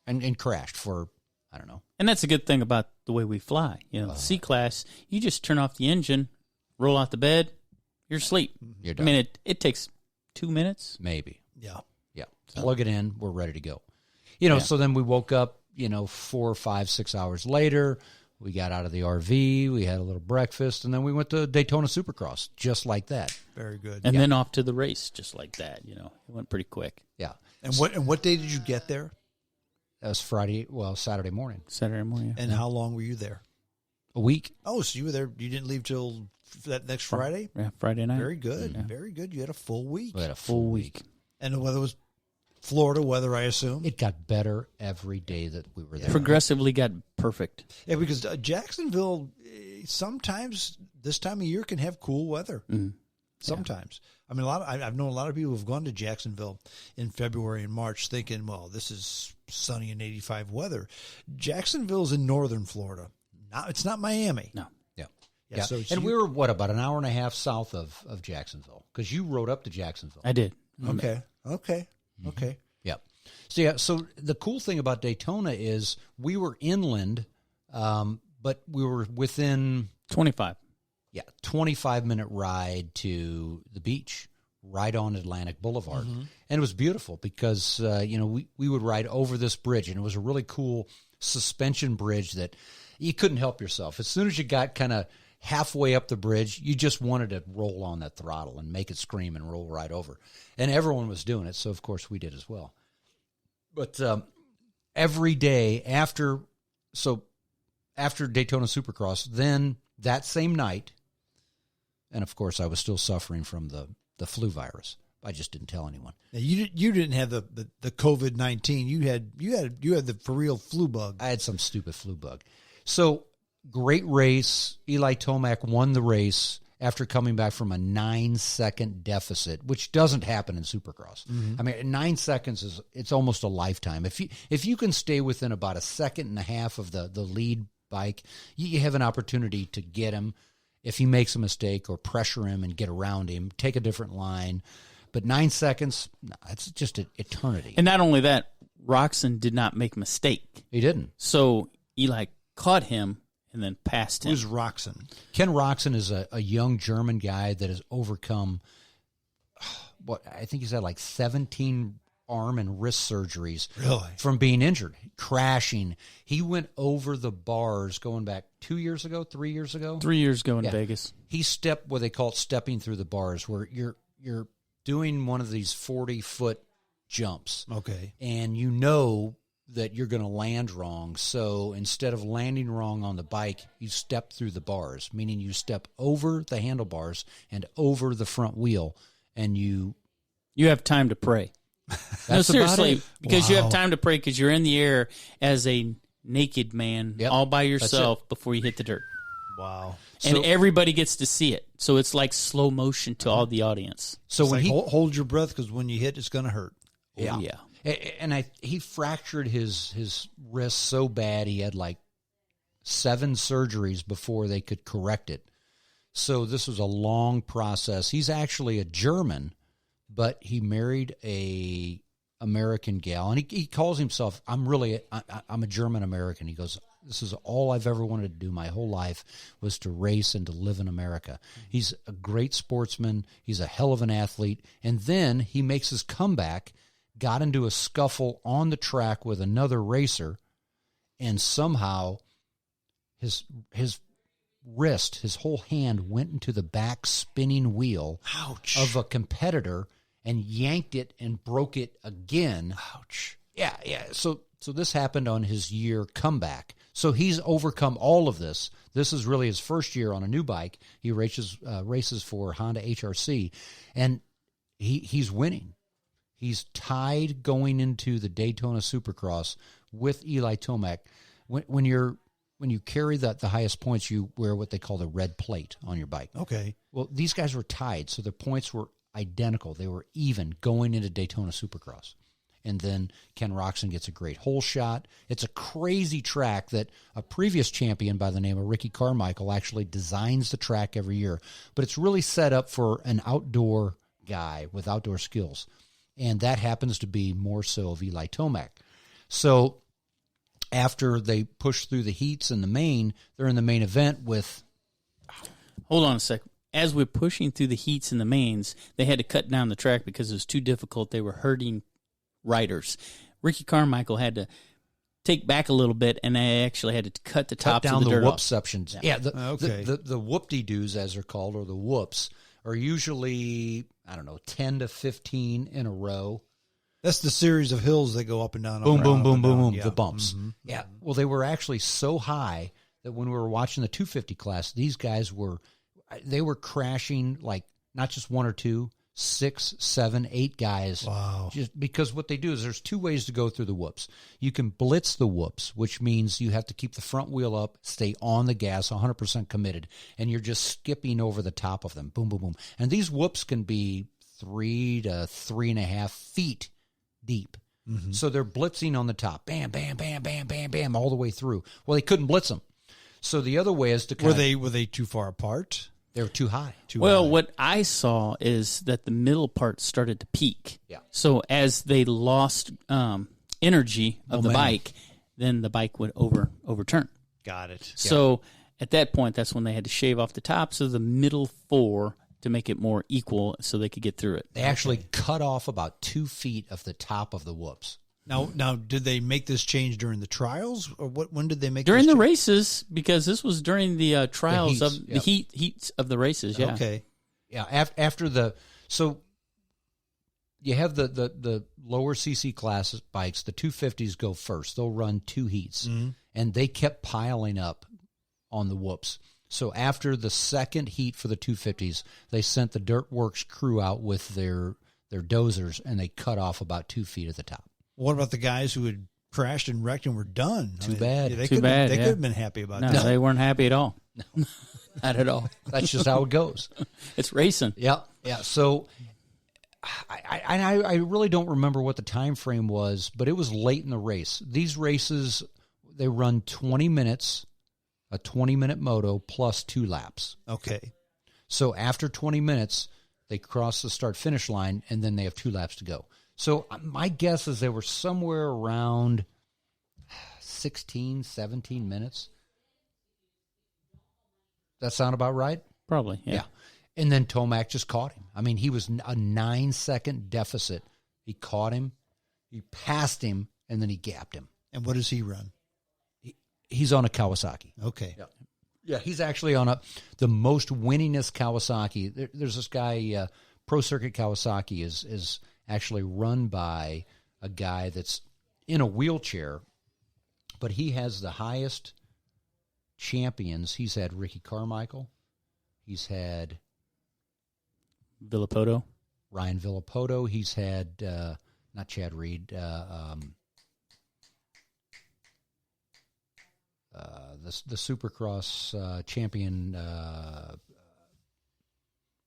and crashed for, I don't know. And that's a good thing about the way we fly. C-Class, you just turn off the engine, roll out the bed, you're asleep. You're done. I mean, it takes 2 minutes. Maybe. Yeah. Yeah. Plug it in. We're ready to go. So then we woke up, 4, 5, 6 hours later. We got out of the RV. We had a little breakfast, and then we went to Daytona Supercross, just like that. Very good. And then off to the race, just like that. It went pretty quick. Yeah. And what day did you get there? That was Saturday morning. Saturday morning. And how long were you there? A week. Oh, so you were there. You didn't leave till that next Friday? Yeah, Friday night. Very good. Very good. You had a full week. We had a full week. And the weather was Florida weather, I assume? It got better every day that we were there. Progressively got perfect. Yeah, because Jacksonville, sometimes this time of year can have cool weather. Mm-hmm. Sometimes. I mean, I've known a lot of people who've gone to Jacksonville in February and March thinking, well, this is sunny and 85 weather. Jacksonville's in northern Florida. It's not Miami. No. Yeah. So we were, about an hour and a half south of Jacksonville? Because you rode up to Jacksonville. I did. Okay. Yep. So the cool thing about Daytona is we were inland, but we were within 25. 25-minute ride to the beach, right on Atlantic Boulevard. Mm-hmm. And it was beautiful because, we would ride over this bridge, and it was a really cool suspension bridge that you couldn't help yourself. As soon as you got kind of halfway up the bridge, you just wanted to roll on that throttle and make it scream and roll right over. And everyone was doing it, so of course we did as well. But every day after Daytona Supercross, then that same night, and of course I was still suffering from the flu virus. I just didn't tell anyone. Now, you didn't have the COVID-19. You had the for real flu bug. I had some stupid flu bug. So great race. Eli Tomac won the race after coming back from a 9-second deficit, which doesn't happen in Supercross. Mm-hmm. I mean, 9 seconds it's almost a lifetime. If you can stay within about a second and a half of the lead bike, you have an opportunity to get him if he makes a mistake or pressure him and get around him, take a different line. But 9 seconds, it's just an eternity. And not only that, Roczen did not make a mistake. He didn't. So Eli caught him and then passed him. Who's Roczen? Ken Roczen is a young German guy that has overcome, I think he's had like 17 arm and wrist surgeries from being injured, crashing. He went over the bars going back 2 years ago, 3 years ago? 3 years ago in Vegas. He stepped what they call stepping through the bars, where you're doing one of these 40-foot jumps. Okay. And you know that you're going to land wrong. So instead of landing wrong on the bike, you step through the bars, meaning you step over the handlebars and over the front wheel, and you have time to pray. No, seriously, because you have time to pray because you're in the air as a naked man all by yourself before you hit the dirt. Wow. And everybody gets to see it. So it's like slow motion to all the audience. So when he hold your breath, because when you hit, it's going to hurt. Yeah. And he fractured his wrist so bad he had like 7 surgeries before they could correct it. So this was a long process. He's actually a German, but he married a American gal, and he calls himself, I'm a German American. He goes, this is all I've ever wanted to do my whole life, was to race and to live in America. He's a great sportsman. He's a hell of an athlete. And then he makes his comeback, got into a scuffle on the track with another racer, and somehow his wrist, his whole hand went into the back spinning wheel of a competitor and yanked it and broke it again. Ouch. Yeah. So this happened on his year comeback. So he's overcome all of this. This is really his first year on a new bike. He races for Honda HRC, and he's winning. He's tied going into the Daytona Supercross with Eli Tomac. When you carry the highest points, you wear what they call the red plate on your bike. Okay. Well, these guys were tied, so the points were identical. They were even going into Daytona Supercross. And then Ken Roczen gets a great hole shot. It's a crazy track that a previous champion by the name of Ricky Carmichael actually designs the track every year. But it's really set up for an outdoor guy with outdoor skills. And that happens to be more so of Eli Tomac. So after they push through the heats in the main, they're in the main event with. Hold on a sec. As we're pushing through the heats and the mains, they had to cut down the track because it was too difficult. They were hurting riders. Ricky Carmichael had to take back a little bit, and they actually had to cut the top down of the dirt whoop off. sections. Yeah, the whoop-de-doos, as they're called, or the whoops, are usually, 10 to 15 in a row. That's the series of hills that go up and down. Boom, boom, boom, boom, boom, yeah. the bumps. Mm-hmm. Yeah, well, they were actually so high that when we were watching the 250 class, these guys were crashing like not just one or two, 6, 7, 8 guys. Wow. Just because what they do is there's 2 ways to go through the whoops. You can blitz the whoops, which means you have to keep the front wheel up, stay on the gas, 100% committed, and you're just skipping over the top of them. Boom, boom, boom. And these whoops can be 3 to 3.5 feet deep. Mm-hmm. So they're blitzing on the top. Bam, bam, bam, bam, bam, bam, all the way through. Well, they couldn't blitz them. So the other way is to were they too far apart? They were too high. What I saw is that the middle part started to peak. Yeah. So as they lost energy of the bike, then the bike would overturn. Got it. So at that point, that's when they had to shave off the tops of the middle 4 to make it more equal so they could get through it. They actually cut off about 2 feet of the top of the whoops. Now, did they make this change during the trials, or when did they make during this the change? races? Because this was during the trials the heats, the heats of the races. Yeah. Okay. Yeah. After so you have the lower CC class bikes. The 250s go first. They'll run 2 heats, and they kept piling up on the whoops. So after the second heat for the 250s, they sent the Dirt Works crew out with their dozers, and they cut off about 2 feet at the top. What about the guys who had crashed and wrecked and were done? Too bad. They could have been happy about that. No, they weren't happy at all. No, not at all. That's just how it goes. It's racing. Yeah, yeah. So I really don't remember what the time frame was, but it was late in the race. These races, they run 20 minutes, a 20-minute moto plus 2 laps. Okay. So after 20 minutes, they cross the start-finish line, and then they have 2 laps to go. So my guess is they were somewhere around 16, 17 minutes. That sound about right? Probably, yeah. And then Tomac just caught him. I mean, he was a 9-second deficit. He caught him, he passed him, and then he gapped him. And what does he run? He's on a Kawasaki. Okay. Yeah, he's actually on the most winningest Kawasaki. There's this guy, Pro Circuit Kawasaki is actually run by a guy that's in a wheelchair, but he has the highest champions. He's had Ricky Carmichael. He's had Villapoto. Ryan Villapoto. He's had, not Chad Reed, the Supercross champion,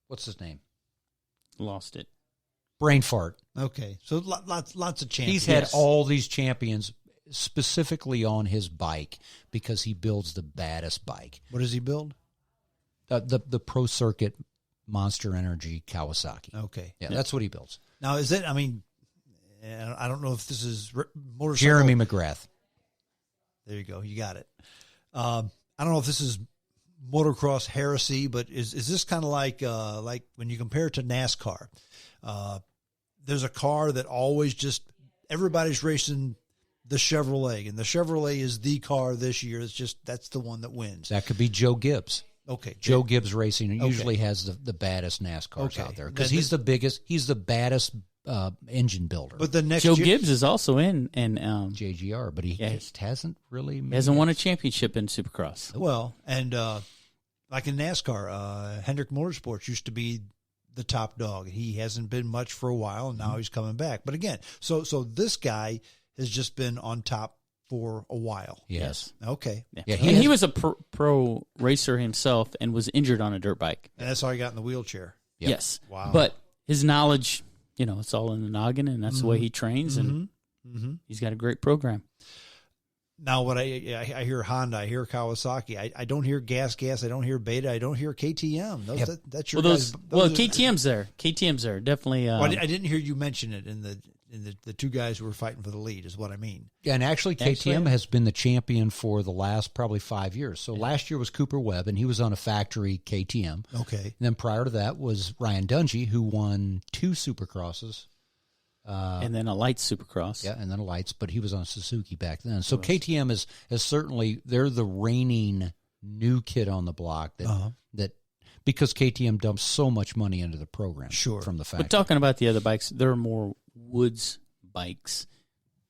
what's his name? Lost it. Brain fart. Okay, so lots of champions. He's had all these champions specifically on his bike because he builds the baddest bike. What does he build? The Pro Circuit Monster Energy Kawasaki. Okay. Yeah, that's what he builds. Now, is it, I mean, I don't know if this is motorcycle. Jeremy McGrath. There you go. You got it. I don't know if this is motocross heresy, but is this kind of like when you compare it to NASCAR? There's a car that always just everybody's racing the Chevrolet, and the Chevrolet is the car this year. That's the one that wins. That could be Joe Gibbs. Okay, Joe Gibbs Racing usually has the baddest NASCARs out there because he's the biggest. He's the baddest engine builder. But the next Joe Gibbs is also in JGR, but he just hasn't really won a championship in Supercross. Well, and like in NASCAR, Hendrick Motorsports used to be the top dog. He hasn't been much for a while, and now he's coming back. But again, so this guy has just been on top for a while. Yes. Okay. Yeah. He was a pro racer himself and was injured on a dirt bike. And that's how he got in the wheelchair. Yep. Yes. Wow. But his knowledge, it's all in the noggin, and that's the way he trains, and he's got a great program. Now, what I hear Honda, I hear Kawasaki. I don't hear Gas. I don't hear Beta. I don't hear KTM. That's your guys. KTM's there. KTM's there. Definitely. I didn't hear you mention it in the the two guys who were fighting for the lead is what I mean. And actually, KTM has been the champion for the last probably 5 years. So last year was Cooper Webb, and he was on a factory KTM. Okay. And then prior to that was Ryan Dungey, who won 2 Supercrosses. And then a light Supercross. Yeah, and then a lights, but he was on Suzuki back then. So KTM is certainly, they're the reigning new kid on the block that because KTM dumps so much money into the program from the factory. But talking about the other bikes, there are more woods bikes.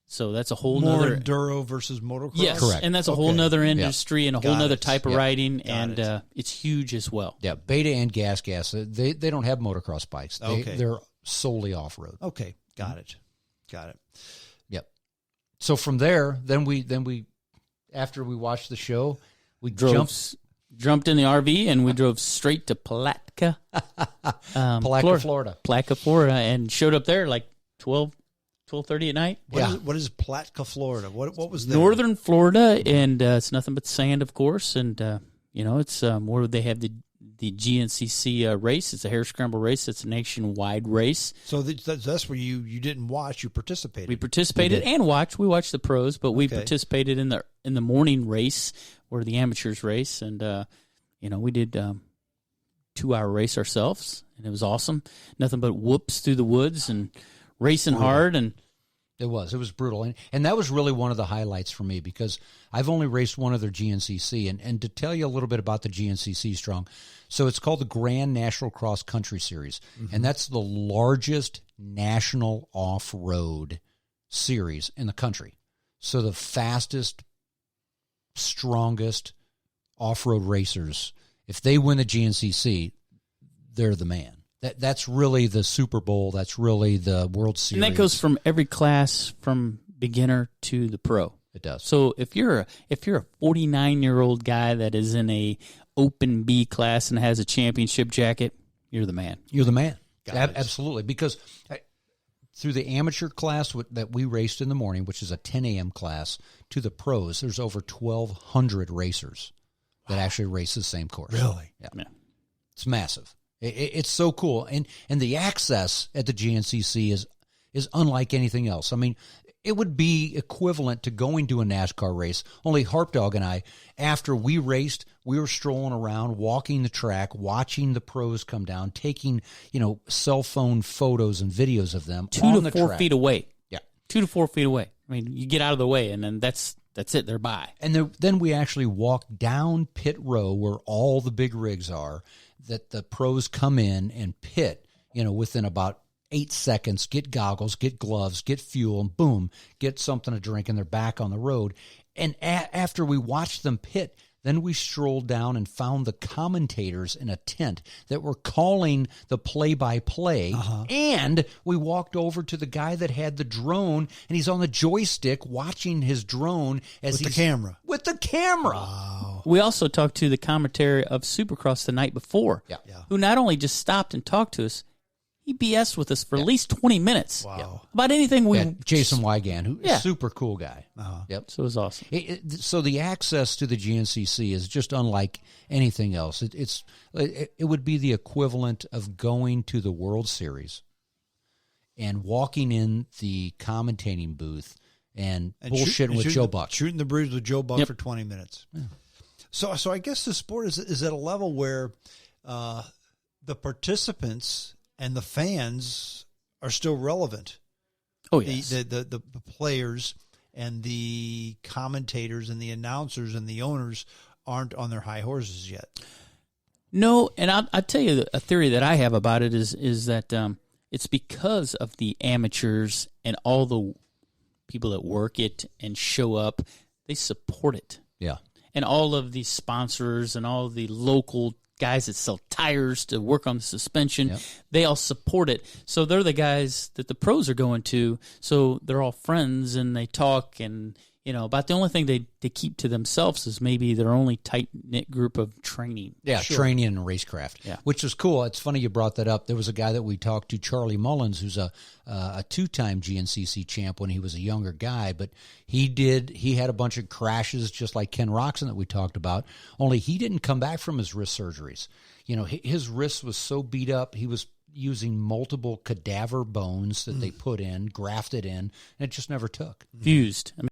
So that's a whole more nother enduro versus motocross. Yes, correct. And that's a whole nother industry and a whole nother type of riding, and it's huge as well. Yeah, Beta and Gas, they don't have motocross bikes. They're solely off-road. Okay, got it. Yep. So from there, then we after we watched the show, we jumped in the RV and we drove straight to Palatka, Florida. Palatka, Florida, and showed up there like 12:30 at night. What is Palatka, Florida? What was there? Northern Florida, and it's nothing but sand, of course. And it's where they have the GNCC race. It's a hare scramble race. It's a nationwide race. So that's where you didn't watch. You participated. We participated and watched. We watched the pros, but we participated in the morning race or the amateurs race, and we did 2-hour race ourselves, and it was awesome. Nothing but whoops through the woods and racing hard, and it was brutal, and that was really one of the highlights for me because I've only raced one other GNCC, and to tell you a little bit about the GNCC Strong, so it's called the Grand National Cross Country Series, and that's the largest national off-road series in the country. So the fastest, strongest off-road racers, if they win the GNCC, they're the man. That's really the Super Bowl. That's really the World Series. And that goes from every class, from beginner to the pro. It does. So if you're a 49-year-old guy that is in a Open B class and has a championship jacket, you're the man. You're the man. Absolutely. Because through the amateur class that we raced in the morning, which is a 10 a.m. class, to the pros, there's over 1,200 racers that actually race the same course. Really? Yeah. It's massive. It's so cool. And the access at the GNCC is unlike anything else. I mean, it would be equivalent to going to a NASCAR race, only Harpdog and I, after we raced, we were strolling around, walking the track, watching the pros come down, taking, cell phone photos and videos of them 2 to 4 feet away. Yeah. 2 to 4 feet away. I mean, you get out of the way, and then that's it. They're by. And then we actually walked down pit row where all the big rigs are, that the pros come in and pit, within about 8 seconds, get goggles, get gloves, get fuel, and boom, get something to drink, and they're back on the road. And after we watched them pit, then we strolled down and found the commentators in a tent that were calling the play-by-play. And we walked over to the guy that had the drone, and he's on the joystick watching his drone with the camera. With the camera. Wow. We also talked to the commentary of Supercross the night before, who not only just stopped and talked to us, he BS'd with us for at least 20 minutes. Wow. About anything we... Jason Wygan, who is a super cool guy. Yep. So it was awesome. So the access to the GNCC is just unlike anything else. It would be the equivalent of going to the World Series and walking in the commentating booth and bullshitting with Joe Buck. Shooting the breeze with Joe Buck for 20 minutes. Yeah. So I guess the sport is at a level where the participants and the fans are still relevant. Oh, yes. The players and the commentators and the announcers and the owners aren't on their high horses yet. No, and I'll tell you a theory that I have about it is that it's because of the amateurs and all the people that work it and show up, they support it. Yeah. And all of the sponsors and all of the local guys that sell tires to work on the suspension, they all support it. So they're the guys that the pros are going to. So they're all friends and they talk and, about the only thing they keep to themselves is maybe their only tight-knit group of training. Yeah, training and racecraft, which is cool. It's funny you brought that up. There was a guy that we talked to, Charlie Mullins, who's a 2-time GNCC champ when he was a younger guy, but he had a bunch of crashes just like Ken Roxon that we talked about, only he didn't come back from his wrist surgeries. His wrist was so beat up, he was using multiple cadaver bones that they put in, grafted in, and it just never took. Fused. I mean,